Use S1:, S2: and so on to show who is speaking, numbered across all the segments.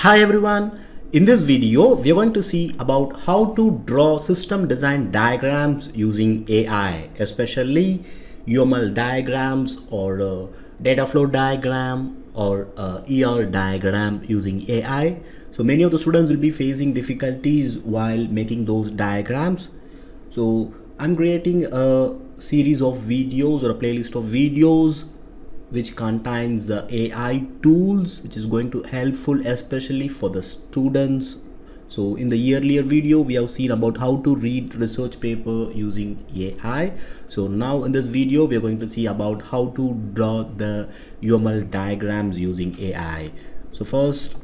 S1: Hi everyone, in this video we are going to see about how to draw system design diagrams using AI, especially UML diagrams or data flow diagram or ER diagram using AI. So many of the students will be facing difficulties while making those diagrams. So I'm creating a series of videos or a playlist of videos which contains the AI tools which is going to helpful especially for the students. So in the earlier video we have seen about how to read research paper using AI. So now in this video we are going to see about how to draw the UML diagrams using AI. So first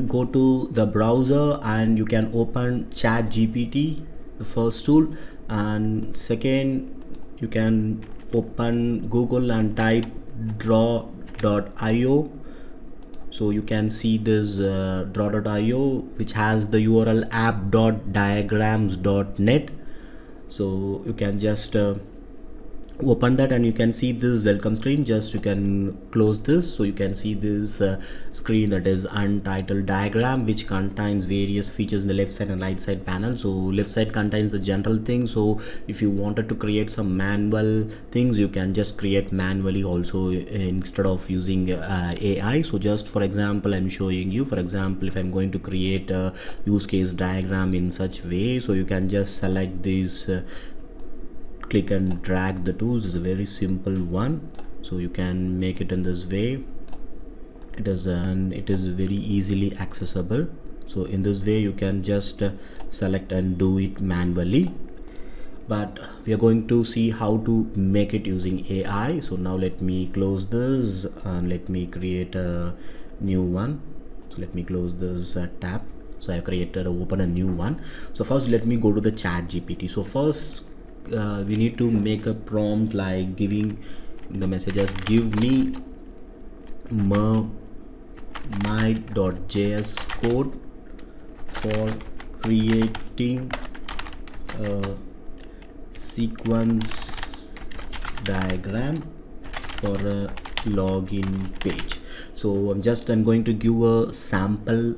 S1: go to the browser and you can open ChatGPT, the first tool, and second you can open Google and type draw.io. so you can see this draw.io which has the URL app.diagrams.net. so you can just open that and you can see this welcome screen. Just you can close this, so you can see this screen that is untitled diagram which contains various features in the left side and right side panel. So left side contains the general thing, so if you wanted to create some manual things you can just create manually also instead of using AI. So just for example I'm showing you, for example if I'm going to create a use case diagram in such way, so you can just select this click and drag the tools. Is a very simple one, so you can make it in this way. It is and it is very easily accessible. So in this way you can just select and do it manually, but we are going to see how to make it using AI. So now let me close this and let me create a new one. So let me close this tab. So I created open a new one. So first let me go to the ChatGPT. So first we need to make a prompt like giving the message as give me my.js code for creating a sequence diagram for a login page. So I'm going to give a sample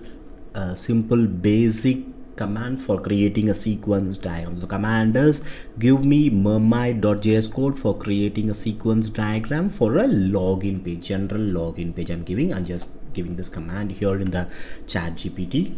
S1: simple basic command for creating a sequence diagram. The command is give me my.js code for creating a sequence diagram for a login page, general login page. I'm just giving this command here in the ChatGPT.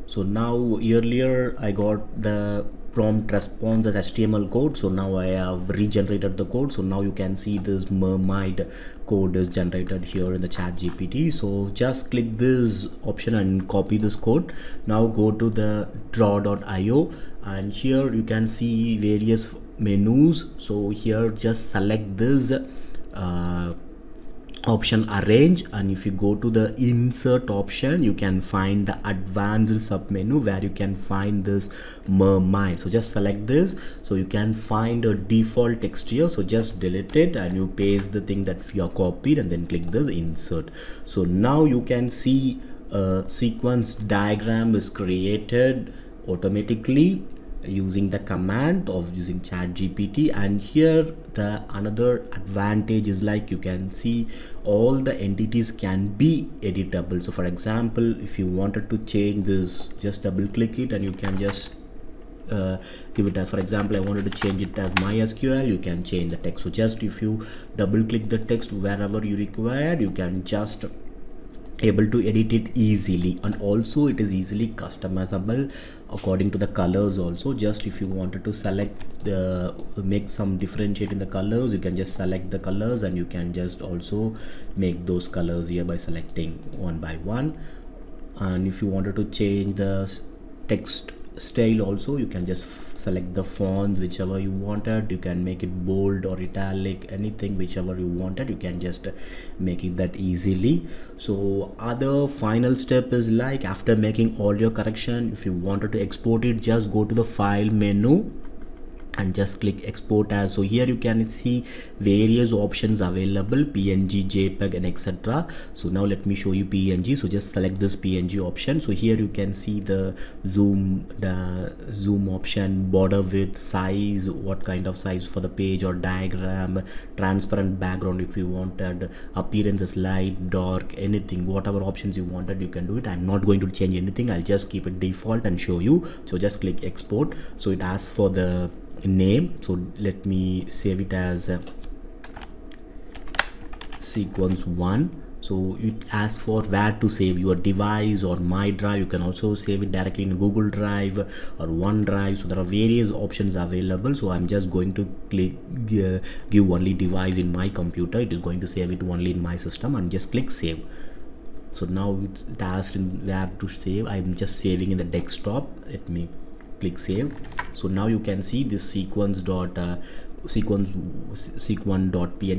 S1: So now earlier I got the prompt response as HTML code, so now I have regenerated the code. So now you can see this mermaid code is generated here in the ChatGPT. So just click this option and copy this code. Now go to the draw.io and here you can see various menus. So here just select this option arrange, and if you go to the insert option you can find the advanced sub menu where you can find this mermaid. So just select this, so you can find a default text here. So just delete it and you paste the thing that you are copied and then click this insert. So now you can see a sequence diagram is created automatically using the command of using ChatGPT. And here the another advantage is like you can see all the entities can be editable. So for example if you wanted to change this, just double click it and you can just give it as, for example I wanted to change it as MySQL, you can change the text. So just if you double click the text wherever you require, you can just able to edit it easily, and also it is easily customizable according to the colors also. Just if you wanted to select the make some differentiate in the colors, you can just select the colors and you can just also make those colors here by selecting one by one. And if you wanted to change the text style also, you can just select the fonts whichever you wanted. You can make it bold or italic, anything whichever you wanted, you can just make it that easily. So other final step is like after making all your correction, if you wanted to export it, just go to the file menu and just click export as. So here you can see various options available, PNG, JPEG and etc. So now let me show you PNG. So just select this PNG option. So here you can see the zoom option, border width, size, what kind of size for the page or diagram, transparent background if you wanted, appearance is light, dark, anything, whatever options you wanted you can do it. I'm not going to change anything, I'll just keep it default and show you. So just click export. So it asks for the name, so let me save it as sequence 1. So it asks for where to save, your device or my drive. You can also save it directly in Google Drive or OneDrive. So there are various options available. So I'm just going to click give only device in my computer. It is going to save it only in my system, and just click save. So now it's asked in where to save. I'm just saving in the desktop. Let me click save. So now you can see this sequence.png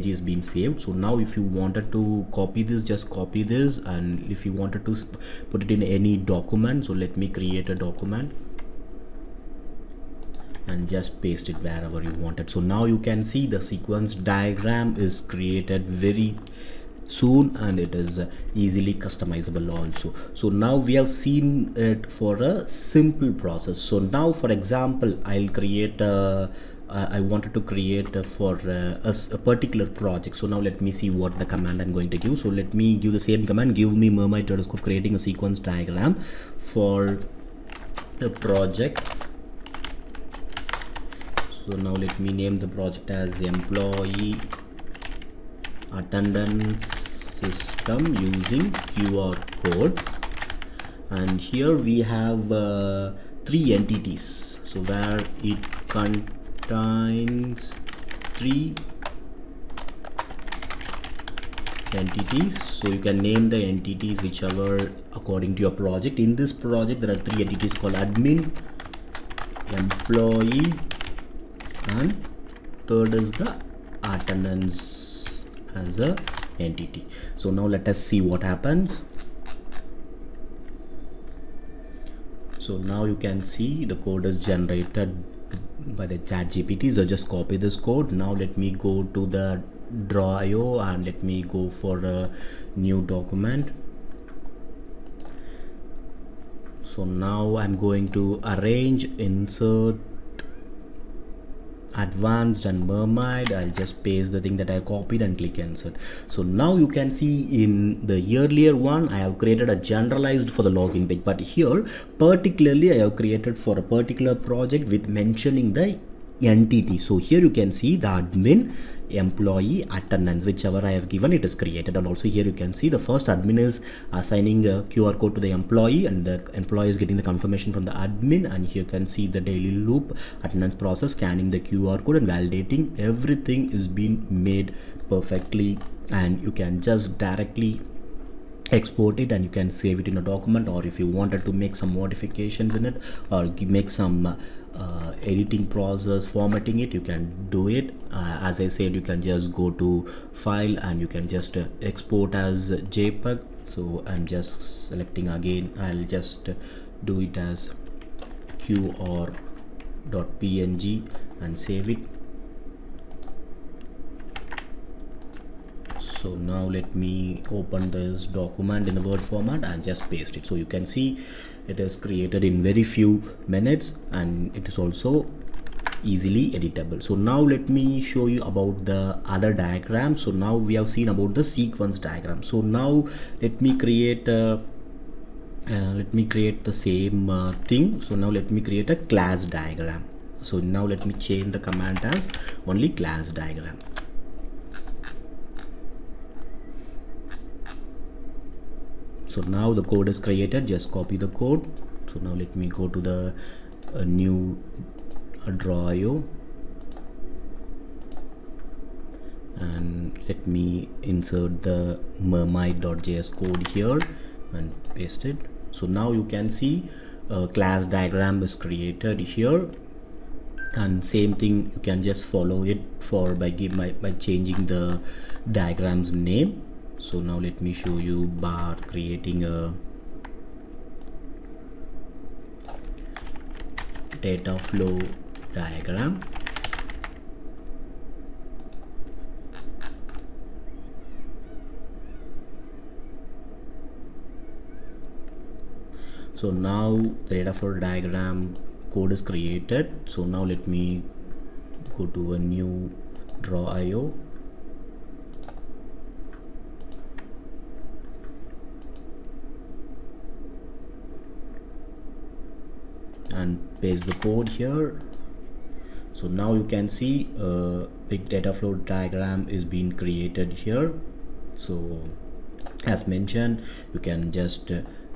S1: is being saved. So now if you wanted to copy this, just copy this, and if you wanted to put it in any document, so let me create a document and just paste it wherever you wanted. So now you can see the sequence diagram is created very soon, and it is easily customizable also. So now we have seen it for a simple process. So now for example, I'll create I wanted to create for a particular project. So now let me see what the command I'm going to give. So let me give the same command, give me mermaid underscore creating a sequence diagram for a project. So now let me name the project as employee attendance system using QR code, and here we have 3 entities. So where it contains 3 entities, so you can name the entities whichever according to your project. In this project there are 3 entities called admin, employee, and third is the attendance as a entity. So now let us see what happens. So now you can see the code is generated by the ChatGPT. So just copy this code. Now let me go to the Draw IO and let me go for a new document. So now I'm going to arrange, insert, advanced and mermaid. I'll just paste the thing that I copied and click insert. So now you can see in the earlier one I have created a generalized for the login page, but here particularly I have created for a particular project with mentioning the entity. So here you can see the admin, employee, attendance, whichever I have given, it is created. And also here you can see the first admin is assigning a QR code to the employee, and the employee is getting the confirmation from the admin. And here you can see the daily loop, attendance process, scanning the QR code and validating. Everything is being made perfectly, and you can just directly export it and you can save it in a document, or if you wanted to make some modifications in it or make some editing process, formatting it, you can do it. As I said, you can just go to file and you can just export as JPEG. So I'm just selecting again, I'll just do it as qr.png and save it. So now let me open this document in the Word format and just paste it. So you can see it is created in very few minutes, and it is also easily editable. So now let me show you about the other diagram. So now we have seen about the sequence diagram. So now let me create the same thing. So now let me create a class diagram. So now let me change the command as only class diagram. So now the code is created, just copy the code. So now let me go to the new Draw IO and let me insert the mermaid.js code here and paste it. So now you can see a class diagram is created here, and same thing you can just follow it for by changing the diagram's name. So now let me show you bar creating a data flow diagram. So now the data flow diagram code is created. So now let me go to a new Draw IO. And paste the code here. So now you can see a big data flow diagram is being created here. So as mentioned, you can just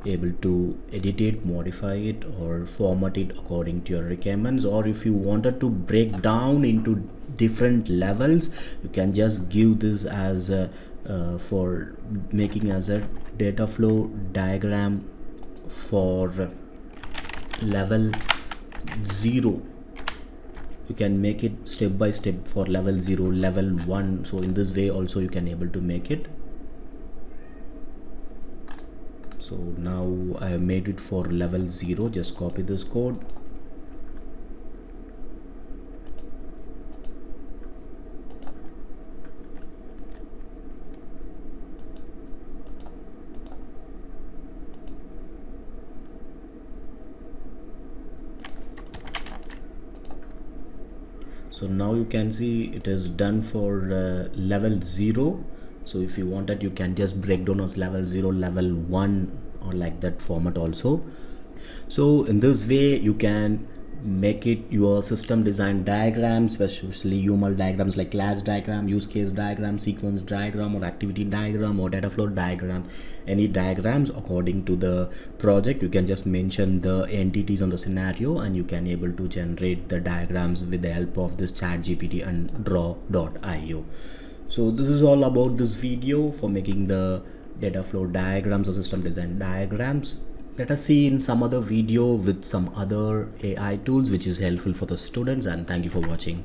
S1: able to edit it, modify it, or format it according to your requirements. Or if you wanted to break down into different levels, you can just give this as a for making as a data flow diagram for level 0. You can make it step by step for level 0, level 1. So in this way also you can able to make it. So now I have made it for level 0. Just copy this code. So now you can see it is done for level 0. So if you wanted, you can just break down as level 0, level 1, or like that format also. So in this way you can make it your system design diagrams, especially UML diagrams like class diagram, use case diagram, sequence diagram, or activity diagram, or data flow diagram. Any diagrams according to the project, you can just mention the entities on the scenario and you can able to generate the diagrams with the help of this ChatGPT and Draw IO. So this is all about this video for making the data flow diagrams or system design diagrams. Let us see in some other video with some other AI tools which is helpful for the students, and thank you for watching.